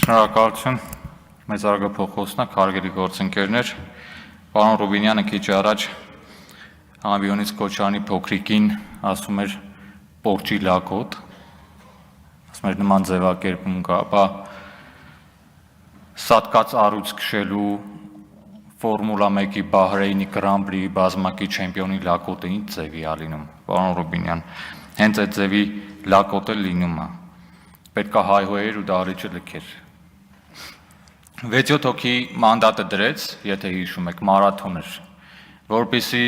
Շնորհակալություն մեծ արգափոխոսնակ հարգելի գործընկերներ, պարոն Ռուբինյանը քիչ առաջ Ամբիոնից Քոչարյանի փոքրիկին ասում էր պորճի լակոտ, ասում էր նման ձևակերպում կա, ապա սատկած առուց քշելու Ֆորմուլա 1-ի Բահրեյնի Grand Prix բազմակի չեմպիոնի լակոտը ինչ ձևի է լինում, պարոն Ռուբինյան, հենց այդ ձևի լակոտը լինում է, պետք է հայհոյեր ու դահլիճը լքեր։ 6-7 հոգի մանդատը դրեց, եթե հիշում եք, մարաթոն էր, որպեսզի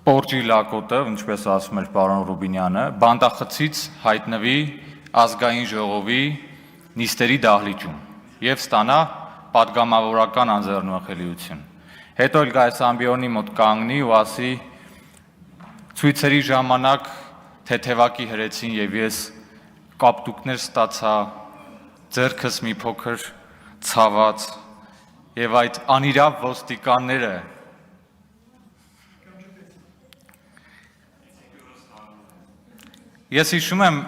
պորճի լակոտը, ինչպես ասում էր պարոն Ռուբինյանը, բանդախցից հայտնվի ազգային ժողովի նիստերի դահլիճում եւ ստանա պատգամավորական անձեռնուխելիություն։ Հետո էլ գա այս ամբիոնի մոտ կանգնի ու ասի ցույցերի ժամանակ թեթևակի հրեցին եւ ես կապտուկներ ստացա, ձեռքս մի փոքր ցաված եւ այդ անիրավ ոստիկանները Ես հիշում եմ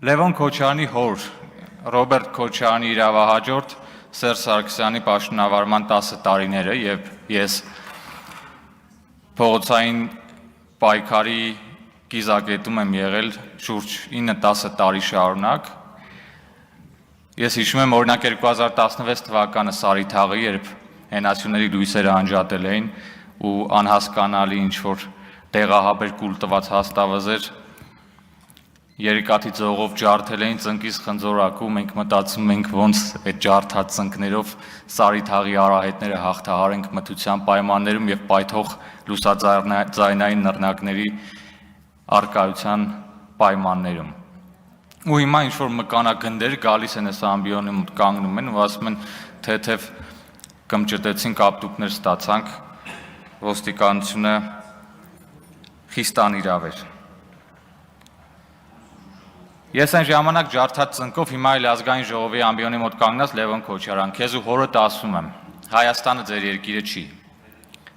Լևոն Քոչարյանի հոր Ռոբերտ Քոչարյանի իրավահաջորդ Սերժ Սարգսյանի պաշտոնավարման 10 տարիները եւ ես փողոցային պայքարի կիզակետում եմ եղել շուրջ 9-10 տարի շարունակ։ Ես հիշում եմ օրինակ 2016 թվականը Սարիթաղի, երբ հենասյուների լույսերը անջատել էին ու անհասկանալի ինչ-որ տեղահաբեր կուլ տված հաստավազեր երիկաթի ձողով ջարդել էին ծնկից խնձորակու, մենք մտածում ենք ոնց այդ ջարդած ծնկներով Սարիթաղի արահետները հաղթահարենք մթության պայմաններում եւ պայթող լուսաձայնային նռնակների արկայության պայմաններում։ Ու հիմա ինչ-որ մկանագնդեր գալիս են այս ամբիոնի մոտ կանգնում են ու ասում են թեթև կմճտեցին կապտուկներ ստացանք, ոստիկանությունը խիստ անիրավ էր։ Ես այն ժամանակ ջարդած ծնկով հիմա էլ ազգային ժողովի ամբիոնի մոտ կանգնած Լևոն Քոչարյան, քեզ ու հորդ ասում եմ, Հայաստանը ձեր երկիրը չի,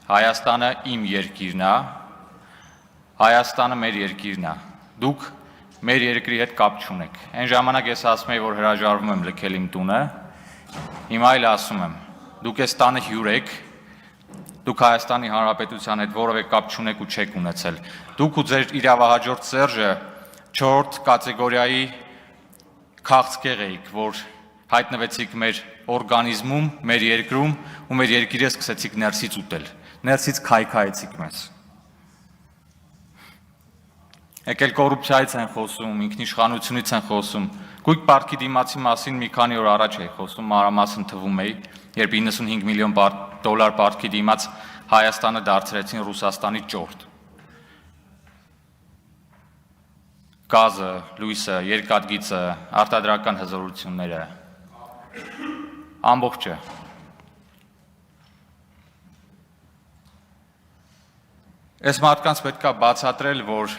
Հայաստանը իմ երկիրն է, Հայաստանը մեր երկիրն է, դուք մեր երկրի հետ կապ չունեք, այն ժամանակ ես ասում եի, որ հրաժարվում եմ լքել իմ տունը, հիմա էլ ասում եմ, դուք այս տանը հյուր եք, դուք Հայաստանի Հանրապետության հետ որևէ կապ չունեք ու չեք ունեցել, դուք ու ձեր իրավահաջորդ Սերժը 4 կատեգորիայի քաղցկեղ էիք, որ հայտնվեցիք մեր օրգանիզմում, մեր երկրում ու մեր երկիրը սկսեցիք ներսից ուտել, ներսից քայքայեցիք մեզ։ Եկել կոռուպցիայից են խոսում, ինքնիշխանությունից են խոսում, գույք պարտքի դիմացի մասին մի քանի օր առաջ էի խոսում, մանրամասն թվում էի, երբ 95 միլիոն դոլար պարտքի դիմաց Հայաստանը դարձրեցին Ռուսաստանի ճորտ։ Գազը, լույսը, երկաթգիծը, արտադրական հզորությունները, ամբողջը։ Այս մարդկանց պետք է բացատրել, որ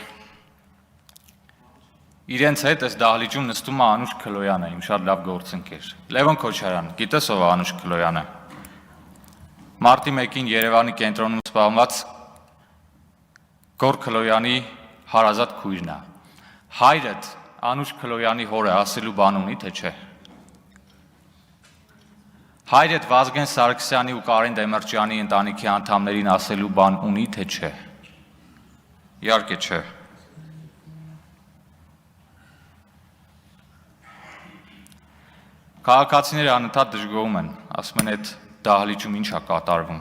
իրենց հետ այս դահլիճում նստում է Անուշ Քլոյանը, իմ շատ լավ գործընկեր։ Լևոն Քոչարյան, գիտես ով է Անուշ Քլոյանը։ Մարտի 1-ին Երևանի կենտրոնում սպանված Գոր Քլոյանի հարազատ քույրն է։ Հայրդ Անուշ Քլոյանի հորը ասելու բան ունի, թե չէ։ Հայրդ Վազգեն Սարգսյանի ու Կարեն Դեմիրճյանի ընտանիքի անդամներին ասելու բան ունի, թե չէ։ Իհարկե չէ։ Քաղաքացիները անընդհատ դժգոհում են, ասում են այդ դահլիճում ինչ է կատարվում,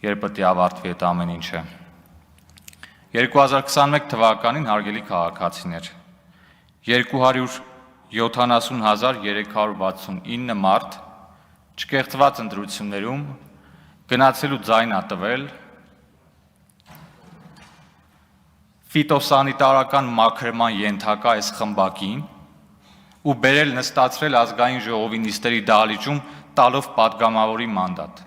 երբ պետք է ավարտվի այդ ամեն ինչը։ 2021 թվականին հարգելի քաղաքացիներ 270,369 մարդ չկեղծված ընտրություններում գնացել ու ձայն ա տվել ֆիտոսանիտարական մաքրման ենթակա այս խմբակին ու բերել նստացրել ազգային ժողովի նիստերի դահլիճում տալով պատգամավորի մանդատ։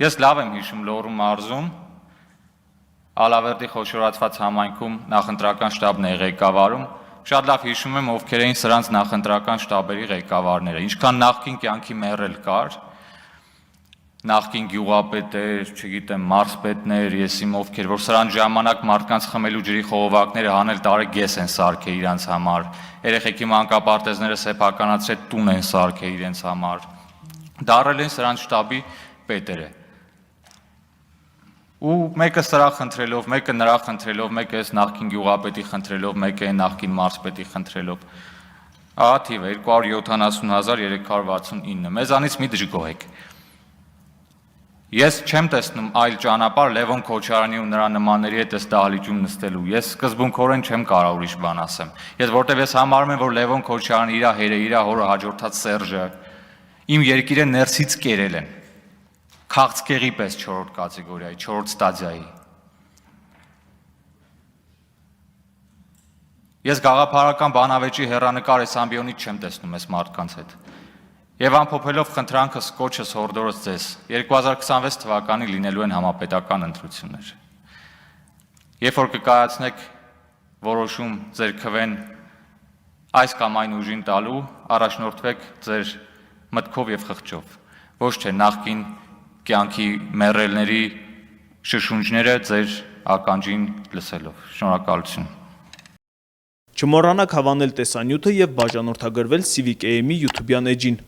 Ես լավ եմ հիշում Լոռու մարզում Ալավերդի խոշորացված համայնքում նախընտրական շտաբն է ղեկավարում, շատ լավ հիշում եմ ովքեր էին սրանց նախընտրական շտաբերի ղեկավարները, ինչքան նախկին կյանքի մեռել կար, նախկին գյուղապետեր, չգիտեմ, մարզպետներ, ես իմ ովքեր, որ սրան ժամանակ մարդկանց խմելու ջրի խողովակները հանել տարեգես են սարքել իրենց համար, երեխեքի մանկապարտեզները սեփականացրել տուն են սարքել իրենց համար, դարել են սրանց շտաբի պետերը։ Ու մեկը սրա խնդրելով, մեկը նրա խնդրելով, մեկը այս նախկին գյուղապետի խնդրելով, մեկը այն նախկին մարզպետի խնդրելով։ Ահա թիվը 270,369, մեզանից մի դժգոհեք։ Ես չեմ տեսնում այլ ճանապարհ Լևոն Քոչարյանի ու նրա նմանների հետ այս դահլիճում նստելու։ Ես սկզբունքորեն չեմ կարող ուրիշ բան ասեմ։ Որտեվ ես համարում եմ, որ Լևոն Քոչարյանը իր հերը, իր հորը հաջորդած Սերժը իմ երկիրը ներսից կերել են։ Քաղցկեղի պես 4-րդ կատեգորիայի, 4-րդ ստադիայի։ Ես գաղափարական բանավեճի հեռանկար այս ամբիոնից չեմ տեսնում այս մարդկանց հետ։ Եվ ամփոփելով խնդրանքս կոչս հորդորս ձեզ, 2026 թվականին լինելու են համապետական ընտրություններ։ Երբ որ կկայացնեք որոշում ձեր քվեն այս կամ այն ուժին տալու, առաջնորդվեք ձեր մտքով եւ խղճով, ոչ թե նախկին կյանքի մեռելների շշունջները ձեր ականջին լսելով։ Շնորհակալություն։ Չմոռանաք հավանել տեսանյութը եւ բաժանորդագրվել Civic AM-ի YouTube-յան էջին։